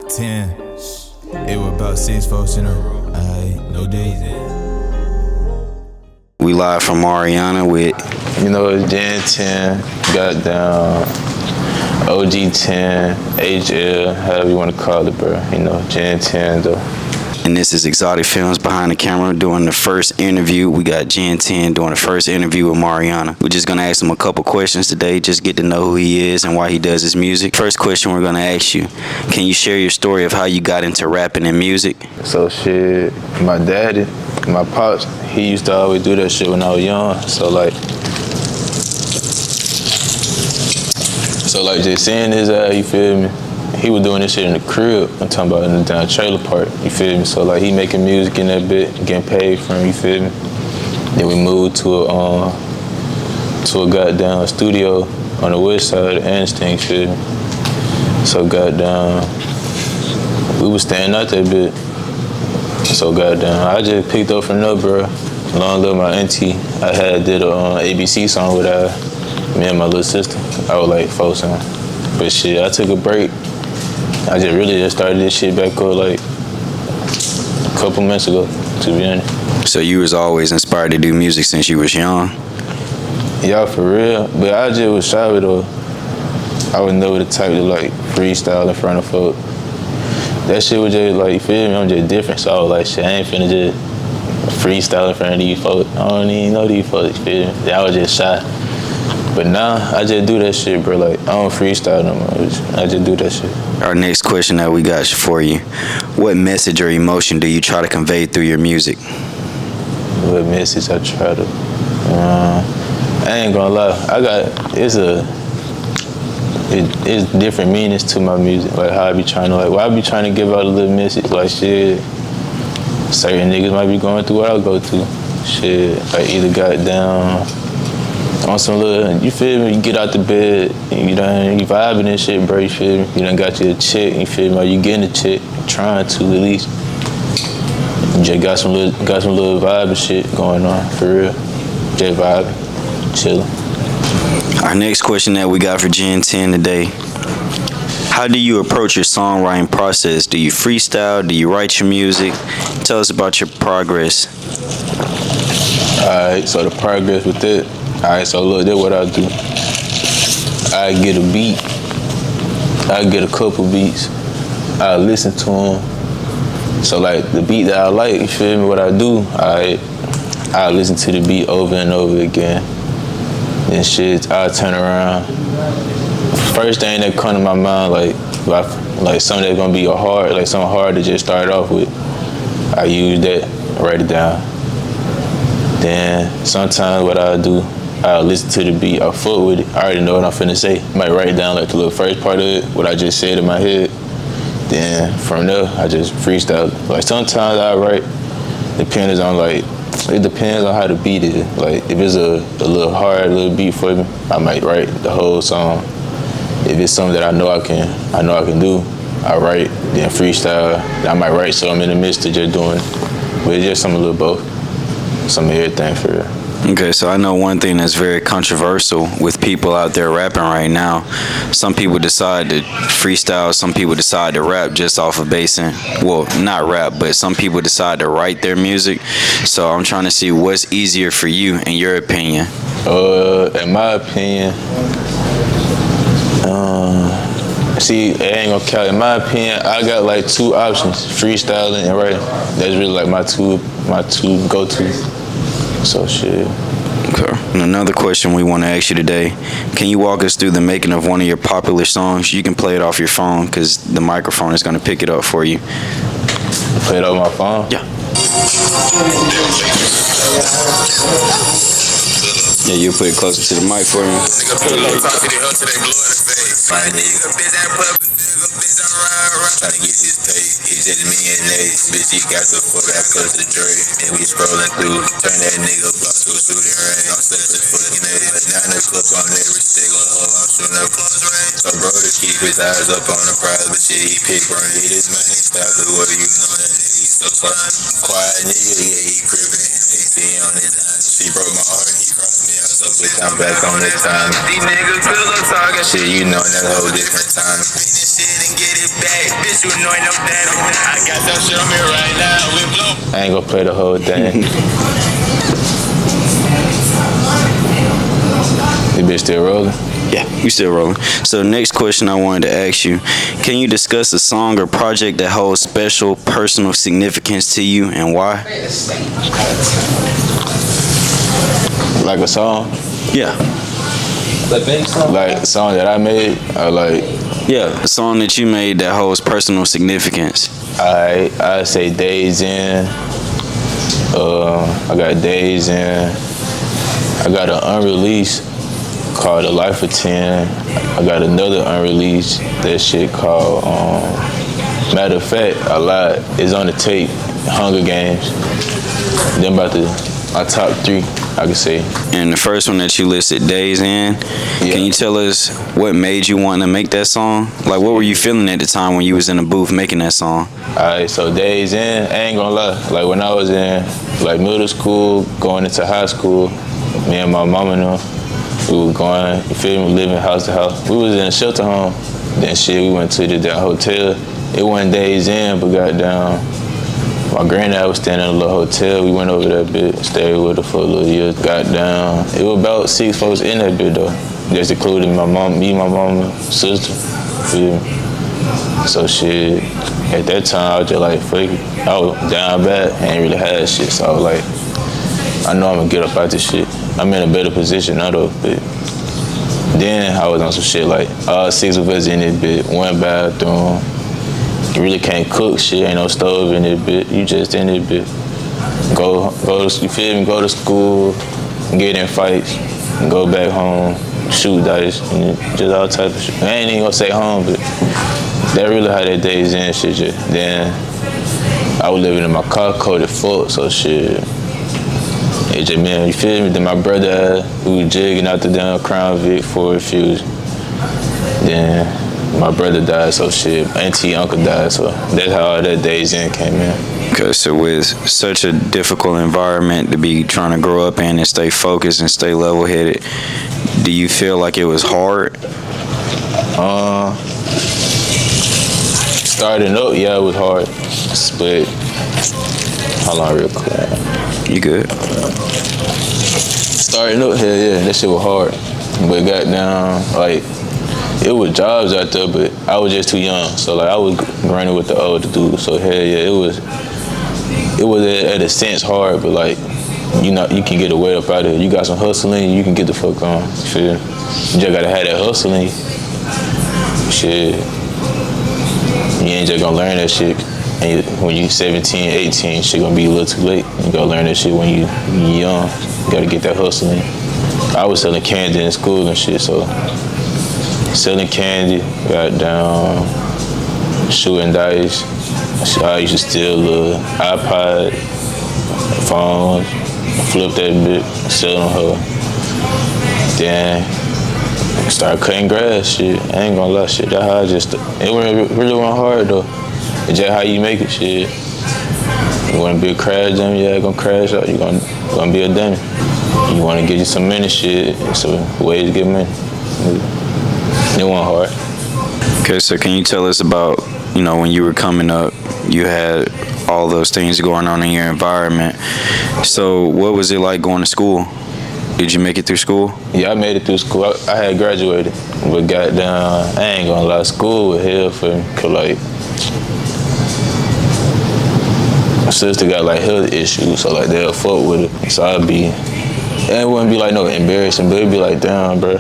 10. It was about 6 folks in a room. No days in. We live from Mariana with, It's Gen 10, goddamn, OG 10, HL, however you want to call it, bro. Gen 10, though. and this is Exotic Films behind the camera doing the first interview. We got Gen 10 doing the first interview with Mariana. We're just gonna ask him a couple questions today, just get to know who he is and why he does his music. First question we're gonna ask you, can you share your story of how you got into rapping and music? So shit, my daddy, my pops, he used to always do that shit when I was young. So just seeing his you feel me? He was doing this shit in the crib. I'm talking about in the down trailer park, you feel me? So he making music in that bit, getting paid for him, you feel me? Then we moved to a goddamn studio on the west side of Ansting, you feel me? So goddamn, we was staying out that bit. So goddamn, I just picked up from there, bro. Long live my auntie. I had did a ABC song with me and my little sister. I was like 4 songs. But shit, I took a break. I just started this shit back up like a couple months ago, to be honest. So you was always inspired to do music since you was young? Yeah, for real. But I just was shy though. I was never the type to freestyle in front of folk. That shit was just you feel me? I'm just different. So I was like, shit, I ain't finna just freestyle in front of these folks. I don't even know these folks, you feel me? I was just shy. But now, I just do that shit, bro. I don't freestyle no more. I just do that shit. Our next question that we got for you, what message or emotion do you try to convey through your music? What message I try to... I ain't gonna lie. It's different meanings to my music. How I be trying to, I be trying to give out a little message. Shit, certain niggas might be going through what I go through. Shit, either got down on some little, you feel me, you get out the bed, you vibing and shit, bro, you feel me? You done got you a check, you feel me? Or you getting a check, trying to at least. You just got some little vibe and shit going on, for real. Just vibing, chillin'. Our next question that we got for Gen 10 today, how do you approach your songwriting process? Do you freestyle? Do you write your music? Tell us about your progress. Alright, so the progress with it. Alright, so look, that's what I do. I get a beat. I get a couple beats. I listen to them. So the beat that I like, you feel me, what I do, I listen to the beat over and over again. Then shit, I turn around. First thing that come to my mind, something that's gonna be something hard to just start off with, I use that, write it down. Then sometimes what I do, I listen to the beat, I fuck with it, I already know what I'm finna say. Might write down the little first part of it, what I just said in my head. Then from there, I just freestyle. Sometimes I write, it depends on how the beat is. If it's a little hard little beat for me, I might write the whole song. If it's something that I know I can do, I write, then freestyle. I might write something in the midst of just doing it. But it's just some a little both. Some of everything for real. Okay, so I know one thing that's very controversial with people out there rapping right now. Some people decide to freestyle, some people decide to rap just off of basing. Well, not rap, but some people decide to write their music. So I'm trying to see what's easier for you in your opinion. In my opinion, I ain't gonna count. In my opinion, I got 2 options: freestyling and writing. That's really my two go-tos. So shit. Okay. And another question we want to ask you today: can you walk us through the making of one of your popular songs? You can play it off your phone because the microphone is gonna pick it up for you. Play it off my phone? Yeah. Yeah, you put it closer to the mic for me. Trying to get this pay, it's just me and Nate. Bitch, he got the fuck out cause the Dre. And we scrolling through, turn that nigga block to a shooting range. I'm set this fucking A. Now the clip on every single hoe, I'm shooting up close range. So bro, to keep his eyes up on the prize, but shit, he pick brain. Hit his main style, cause what you know that nigga. he's so quiet nigga, yeah, he crippin'. He see on his she broke my heart, he crossed me out, so bitch, I'm back on that time. These niggas pillow talking shit, you know, that whole different time. Finish shit and get it back, bitch, you know ain't no damn. I got some shit on me right now, we blow. I ain't gonna play the whole thing. The bitch still rolling? Yeah, you still rolling. So next question I wanted to ask you, can you discuss a song or project that holds special personal significance to you and why? Like a song? Yeah. Like a song that I made? Or like... Yeah, a song that you made that holds personal significance. I say Days In. I got Days In. I got an unreleased called A Life of 10. I got another unreleased, that shit called, matter of fact, I lied, it's on the tape, Hunger Games. Then about my top 3, I could say. And the first one that you listed, Days In, Yeah. Can you tell us what made you want to make that song? Like, what were you feeling at the time when you was in the booth making that song? Alright, so Days In, I ain't gonna lie, like when I was in like middle school, going into high school, me and my mama and them, we was going, you feel me, living house to house. We was in a shelter home. Then shit, we went to the hotel. It wasn't Days In, but goddamn, my granddad was staying in a little hotel. We went over that bit, stayed with her for a little year. Goddamn, it was about 6 folks in that bit though. Just including my mom, me, my mama, sister. Feel me? So shit, at that time I was just like, fuck it. I was down bad, I ain't really had shit. So I was like, I know I'm gonna get up out this shit. I'm in a better position now though, but then I was on some shit like all 6 of us in this bit, 1 bathroom. You really can't cook shit, ain't no stove in this bit. You just in this bit. Go to, you feel me? Go to school, get in fights, and go back home, shoot dice, and just all type of shit. I ain't even gonna say home, but that really how that Days In shit just. Then I was living in my car coated fuck, so shit. It just, man, you feel me? Then my brother, we was jigging out the damn Crown Vic for refuge. Then my brother died, so shit, auntie, uncle died, so that's how all that Days In came in. Okay, so with such a difficult environment to be trying to grow up in and stay focused and stay level-headed, do you feel like it was hard? Starting up, yeah, it was hard, but hold on real quick. You good? Starting up, hell yeah, that shit was hard. But goddamn, like, it was jobs out there, but I was just too young. So like I was running with the older dudes. So hell yeah, it was at a sense hard, but like, you know, you can get away up out of it. You got some hustling, you can get the fuck on. You feel? You just gotta have that hustling. Shit. You ain't just gonna learn that shit. And when you 17, 18, shit gonna be a little too late. You gotta learn that shit when you young. You gotta get that hustling. I was selling candy in school and shit, so selling candy, got down, shooting dice. I used to steal the iPod, phone, flip that bit, sell on her. Then start cutting grass, shit. I ain't gonna lie, shit. That how I just, it really wasn't hard though. It's just how you make it, shit. You wanna be a crash dummy, yeah, gonna crash out. You gonna be a dummy. You wanna get you some money, shit. It's a way to get money. It wasn't hard. Okay, so can you tell us about, you know, when you were coming up, you had all those things going on in your environment. So what was it like going to school? Did you make it through school? Yeah, I made it through school. I had graduated, but goddamn, I ain't gonna lie, school was hell for me. Cause like, my sister got like health issues, so like they'll fuck with it. So it wouldn't be like no embarrassing, but it'd be like, damn, bro.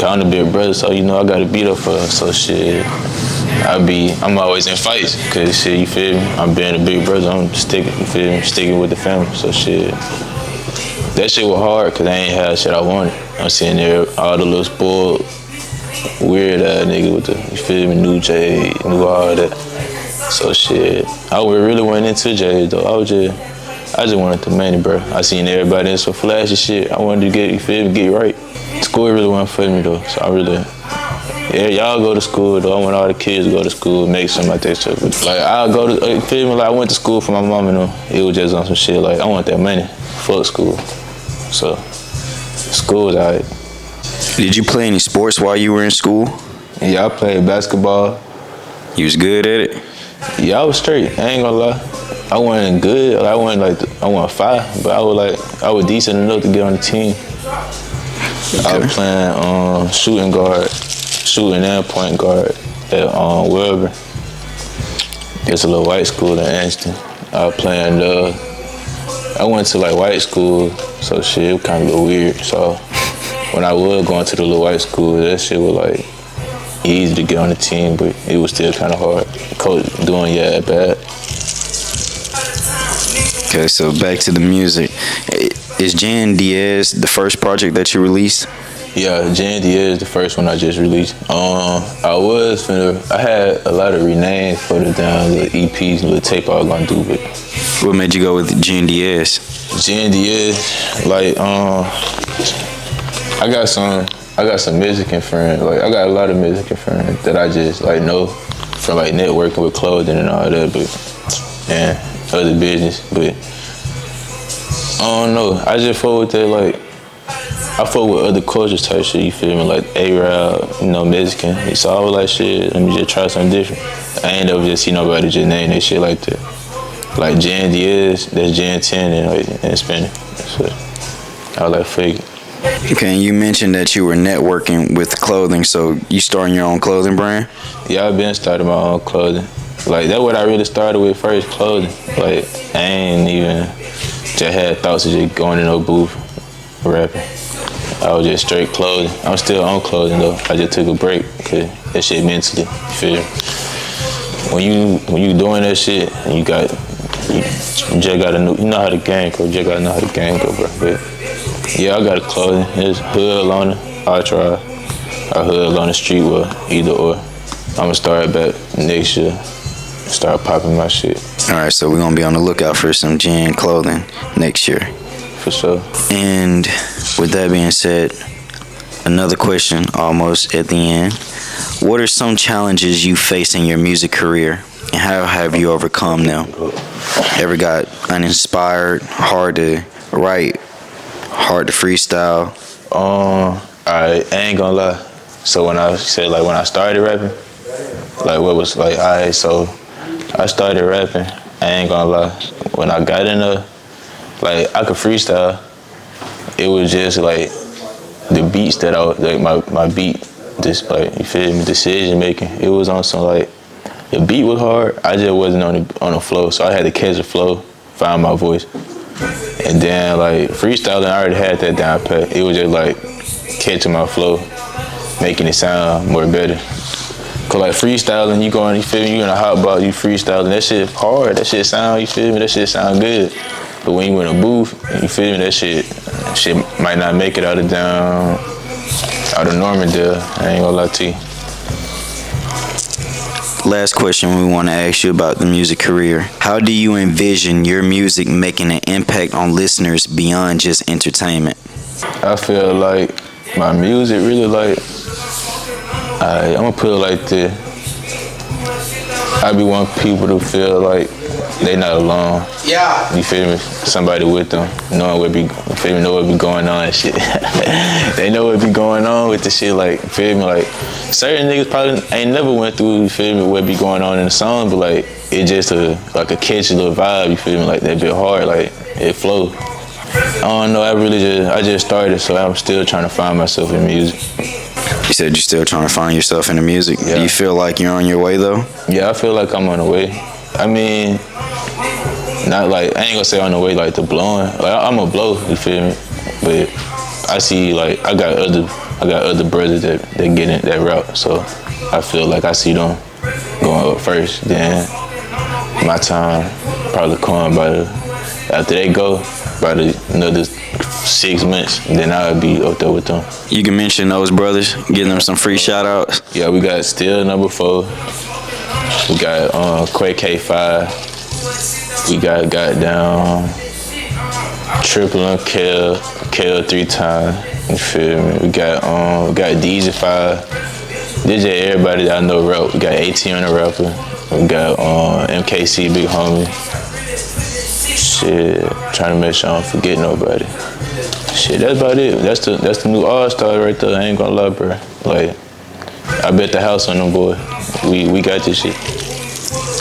I'm the big brother, so you know I gotta beat up for her. So shit, I'm always in fights, cause shit, you feel me? I'm being a big brother, I'm sticking, you feel me? Sticking with the family. So shit, that shit was hard, cause I ain't had shit I wanted. I'm sitting there, all the little spoiled, weird ass nigga with the, you feel me? New J, new all that. So shit, I really went into J though. I just wanted the money, bro. I seen everybody in some flashy shit. I wanted to get, you feel me? Get right. School really wasn't for me though, so it Yeah, y'all go to school though. I want all the kids to go to school, make something like that stuff. Like I go to, you feel me? Like I went to school for my mom and them. It was just on some shit. Like I want that money. Fuck school. So school was alright. Did you play any sports while you were in school? Yeah, I played basketball. You was good at it? Yeah, I was straight. I ain't gonna lie. I wasn't good. Like, I wasn't 5, but I was decent enough to get on the team. Okay. I was playing shooting guard, shooting and point guard at Wilbur. It's a little white school in Anston. I was playing I went to like white school, so shit, it was kind of a little weird. So when I was going to the little white school, that shit was like easy to get on the team, but it was still kind of hard. Coach doing bad. Okay, so back to the music. Is Jan Diaz the first project that you released? Yeah, Jan Diaz the first one I just released. I had a lot of renames for the little EPs, little tape I was gonna do, but what made you go with Jan Diaz? Jan Diaz, like I got some Mexican friends. Like I got a lot of Mexican friends that I just like know from like networking with clothing and all that, but and other business. But I don't know. I just fuck with that. Like I fuck with other cultures type shit. You feel me? Like Arab, Mexican. So I was like, shit. Let me just try something different. I ain't never just see nobody just name that shit like that. Like Jan Diaz, that's Jan 10 in Spanish. So I was like, fuck it. Okay, and you mentioned that you were networking with clothing, so you starting your own clothing brand? Yeah, I've been starting my own clothing. Like, that's what I really started with first, clothing. Like, I ain't even just had thoughts of just going in no booth rapping. I was just straight clothing. I'm still on clothing, though. I just took a break, because that shit mentally, you feel me? When you doing that shit, and you just gotta know, you know how the game go, you just gotta know how the game go, bro. But, yeah, I got a clothing. It's hood on it. I hood on the street with either or. I'm gonna start back next year. Start popping my shit. All right, so we're gonna be on the lookout for some Jan clothing next year. For sure. And with that being said, another question almost at the end. What are some challenges you face in your music career, and how have you overcome them? Ever got uninspired, hard to write, hard to freestyle? I ain't gonna lie. So when I started rapping, so I started rapping, I ain't gonna lie. When I got in there, like I could freestyle. It was just like the beats that my beat, just like, you feel me, decision making. It was on some like, the beat was hard. I just wasn't on the flow, so I had to catch the flow, find my voice. And then like freestyling, I already had that down pat. It was just like catching my flow, making it sound more better. Cause like freestyling, you feel me, you in a hot box, you freestyling, that shit hard, that shit sound, you feel me, that shit sound good. But when you in a booth, you feel me, that shit might not make it out of Normandy. I ain't gonna lie to you. Last question we want to ask you about the music career. How do you envision your music making an impact on listeners beyond just entertainment? I feel like my music really like, I'm gonna put it like this. I be wanting people to feel like they not alone. Yeah. You feel me? Somebody with them, know what be going on and shit. They know what be going on with the shit, like, you feel me? Like, certain niggas probably ain't never went through, you feel me, what be going on in the song, but like, it just a catchy little vibe, you feel me? Like, that bit hard, like, it flow. I don't know, I just started, so I'm still trying to find myself in music. You said you're still trying to find yourself in the music. Yeah. Do you feel like you're on your way, though? Yeah, I feel like I'm on the way. I mean, not like, I ain't gonna say on the way like to blowing. Like, I'm a blow, you feel me? But I see, like, I got other brothers that get in that route. So I feel like I see them going up first. Then my time probably come after they go, about another 6 months, then I'll be up there with them. You can mention those brothers, give them some free shout outs. Yeah, we got Still Number 4. We got Quay K5. We got goddamn Triple and Kel 3 times. You feel me? We got DJ 5. This just everybody that I know rap. We got AT on the rapper. We got MKC, big homie. Shit, trying to make sure I don't forget nobody. Shit, that's about it. That's the new all-star right there. I ain't gonna lie, bro. Like, I bet the house on them, boy. We got this shit.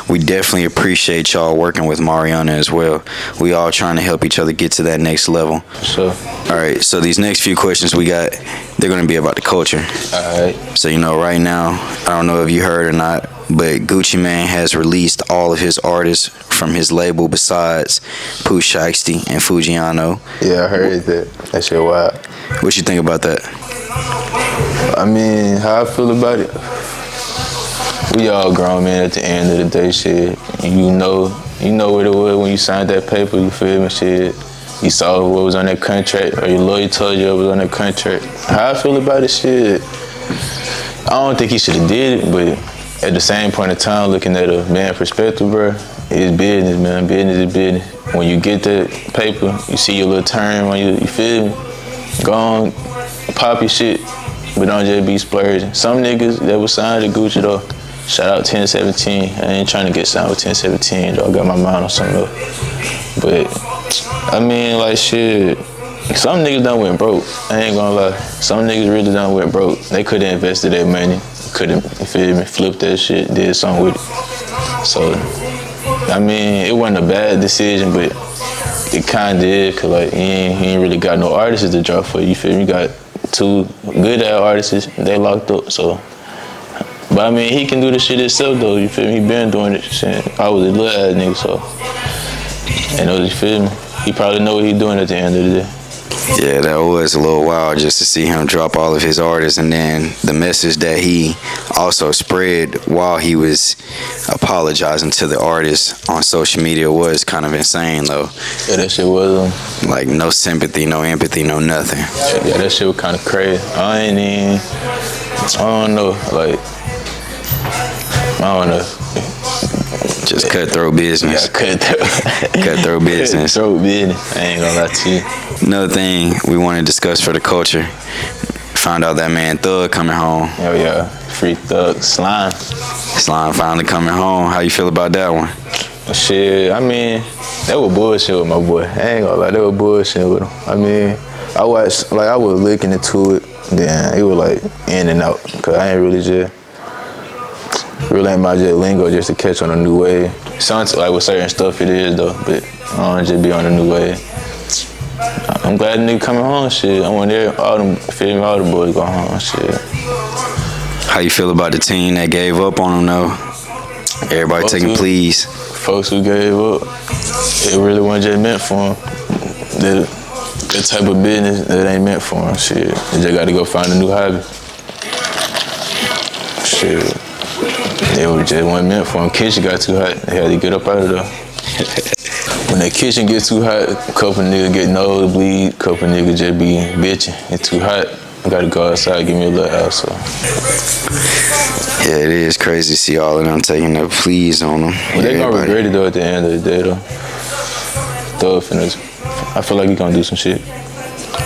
We definitely appreciate y'all working with Mariana as well. We all trying to help each other get to that next level. So, all right, so these next few questions we got, they're going to be about the culture. All right. So, you know, right now, I don't know if you heard or not, but Gucci Mane has released all of his artists from his label besides Pooh Shiesty and Fujiano. Yeah, I heard that. That shit wild. What you think about that? I mean, how I feel about it? We all grown, man, at the end of the day, shit. You know what it was when you signed that paper, you feel me, shit. You saw what was on that contract, or your lawyer told you what was on that contract. How I feel about it, shit, I don't think he should have did it, but at the same point in time, looking at a man's perspective, bro, it's business, man. Business is business. When you get that paper, you see your little term on you feel me? Go on, pop your shit, but don't just be splurging. Some niggas that was signed to Gucci, though, shout out 1017. I ain't trying to get signed with 1017, though. I got my mind on something else. But, I mean, like, shit, some niggas done went broke. I ain't gonna lie. Some niggas really done went broke. They could've invested their money. Could've, you feel me, flipped that shit, did something with it. So, I mean, it wasn't a bad decision, but it kinda is, cause like, he ain't really got no artists to drop for you, you feel me? You got two good-ass artists, they locked up, so. But I mean, he can do the shit himself though, you feel me? He been doing it since I was a little ass nigga, so. And you feel me? He probably know what he doing at the end of the day. Yeah, that was a little wild just to see him drop all of his artists, and then the message that he also spread while he was apologizing to the artists on social media was kind of insane though. Yeah, that shit was like no sympathy, no empathy, no nothing. Yeah, that shit was kind of crazy. I don't know, like, I don't know. Just cutthroat business. Yeah, cutthroat business. Cutthroat business. I ain't gonna lie to you. Another thing we want to discuss for the culture. Found out that man Thug coming home. Oh yeah, free Thug. Slime. Slime finally coming home. How you feel about that one? Shit, I mean, that was bullshit with my boy. I ain't gonna lie, that was bullshit with him. I mean, I was looking into it, then it was like in and out, cause I ain't really ain't my just lingo just to catch on a new wave. Sounds like with certain stuff it is though, but I don't just be on a new wave. I'm glad the nigga coming home, shit. I want all the boys go home, shit. How you feel about the team that gave up on him though? Everybody taking pleas. Folks who gave up, it really wasn't just meant for them. That type of business that ain't meant for them, shit. They just gotta go find a new hobby. Shit. It was just wasn't meant for them. Kitchen got too hot. They had to get up out of there. When that kitchen gets too hot, a couple niggas get nosebleed, a couple niggas just be bitching. It's too hot. I gotta go outside, give me a little house. So. Yeah, it is crazy to see all of them taking the pleas on them. But they gonna regret it though at the end of the day though. Thug finna, I feel like he gonna do some shit.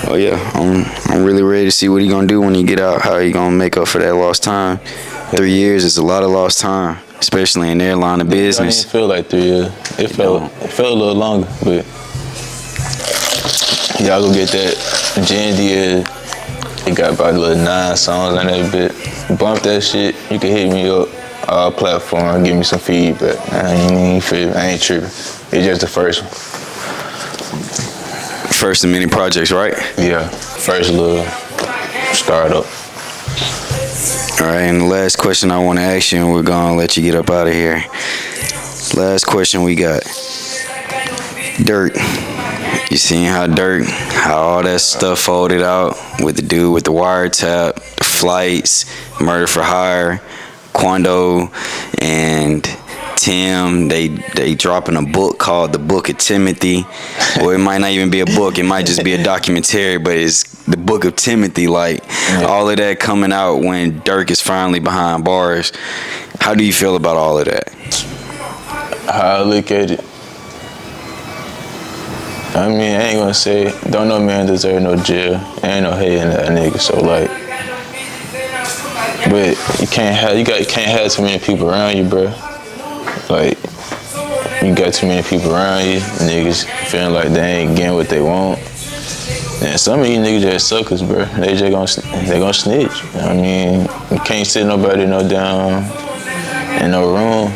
Oh yeah, I'm really ready to see what he gonna do when he get out. How he gonna make up for that lost time. 3 years is a lot of lost time, especially in their line of business. It didn't feel like 3 years. It felt a little longer, but y'all go get that Gen D. It got about a little 9 songs on that bit. Bump that shit. You can hit me up all platform, give me some feedback. I ain't tripping. It's just the first one. First of many projects, right? Yeah, first little startup. All right, and the last question I want to ask you, and we're going to let you get up out of here. Last question we got. Dirt. You seen how all that stuff folded out with the dude with the wiretap, the flights, murder for hire, Quando, and Tim, they dropping a book called The Book of Timothy. Or it might not even be a book, it might just be a documentary, but it's the Book of Timothy. Like, all of that coming out when Dirk is finally behind bars. How do you feel about all of that? How I look at it, I mean, I ain't gonna say, don't no man deserve no jail. Ain't no hate in that nigga, so like, But you can't have too many people around you, bro. Like, you got too many people around you, niggas feeling like they ain't getting what they want. And some of you niggas just suckers, bro. They gonna snitch. You know what I mean, you can't sit nobody down in no room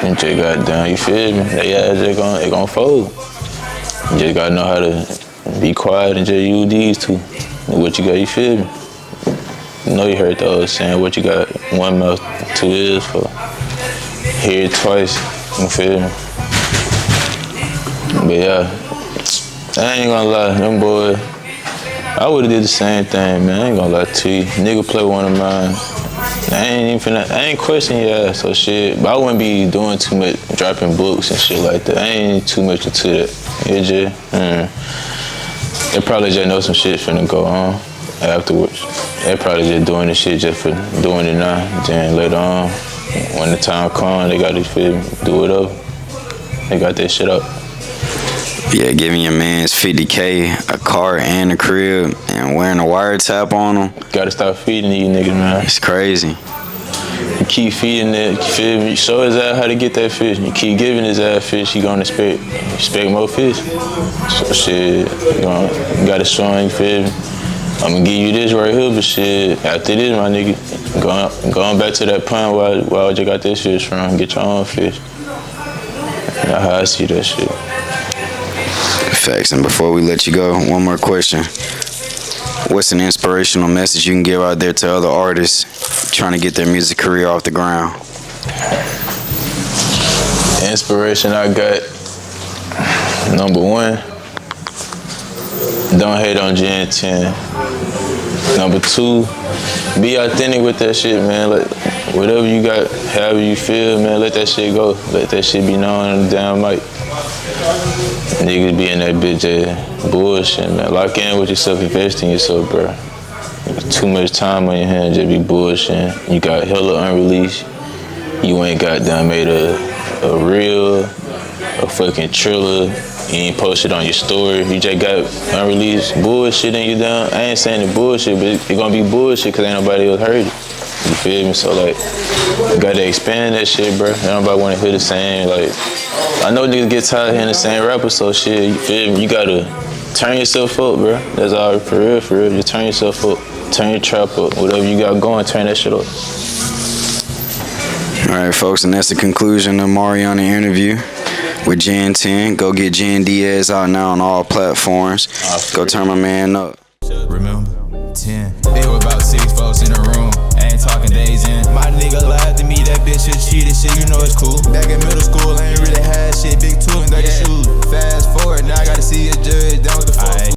and just goddamn, you feel me? They gonna fold. You just gotta know how to be quiet and just use these two. And what you got, you feel me? You know you heard the old saying, what you got, one mouth, two ears for. Hear it twice, you feel me? But yeah, I ain't gonna lie, them boys, I would've did the same thing, man. I ain't gonna lie to you. Nigga play one of mine. I ain't questioning your ass or shit, but I wouldn't be doing too much, dropping books and shit like that. I ain't too much into that. It just, they probably just know some shit finna go on afterwards. They probably just doing this shit just for doing it now. Then later on, when the time comes, they gotta do it up. They got that shit up. Yeah, giving your mans 50K, a car and a crib, and wearing a wiretap on them. Gotta stop feeding these niggas, man. It's crazy. You keep feeding it, you feel me? Show his ass how to get that fish. You keep giving his ass fish, he gonna expect more fish. So shit, you gotta show him, you feel me? I'm gonna give you this right here, but shit, after this, my nigga, going back to that pond where I just got this fish from, get your own fish. That's how I see that shit. Facts. And before we let you go, one more question. What's an inspirational message you can give out there to other artists trying to get their music career off the ground? The inspiration I got, number one, don't hate on Gen 10. Number two, be authentic with that shit, man. Like, whatever you got, however you feel, man, let that shit go. Let that shit be known on the damn mic. Niggas be in that bitch bullshit, man. Lock in with yourself, invest in yourself, bro. Too much time on your hands, just be bullshitting. You got hella unreleased. You ain't goddamn made a reel, a fucking trailer. You ain't posted on your story. You just got unreleased bullshit in you down. I ain't saying the bullshit, but it's gonna be bullshit because ain't nobody else heard it. You feel me? So like, you gotta expand that shit, bro. Ain't nobody wanna hear the same, like, I know niggas get tired of hearing the same rapper, so shit, you feel me? You gotta turn yourself up, bro. That's all, for real. Just turn yourself up. Turn your trap up. Whatever you got going, turn that shit up. All right, folks, and that's the conclusion of Mariana interview with Gen 10. Go get Gen Diaz out now on all platforms. Go turn my man up. Remember, 10. It was about 6 folks in the room. I ain't talking days in. My nigga lied to me, that bitch should cheated shit, you know it's cool. Back in middle school, I ain't really had shit, big tool and dirty shoes. Fast forward, now I gotta see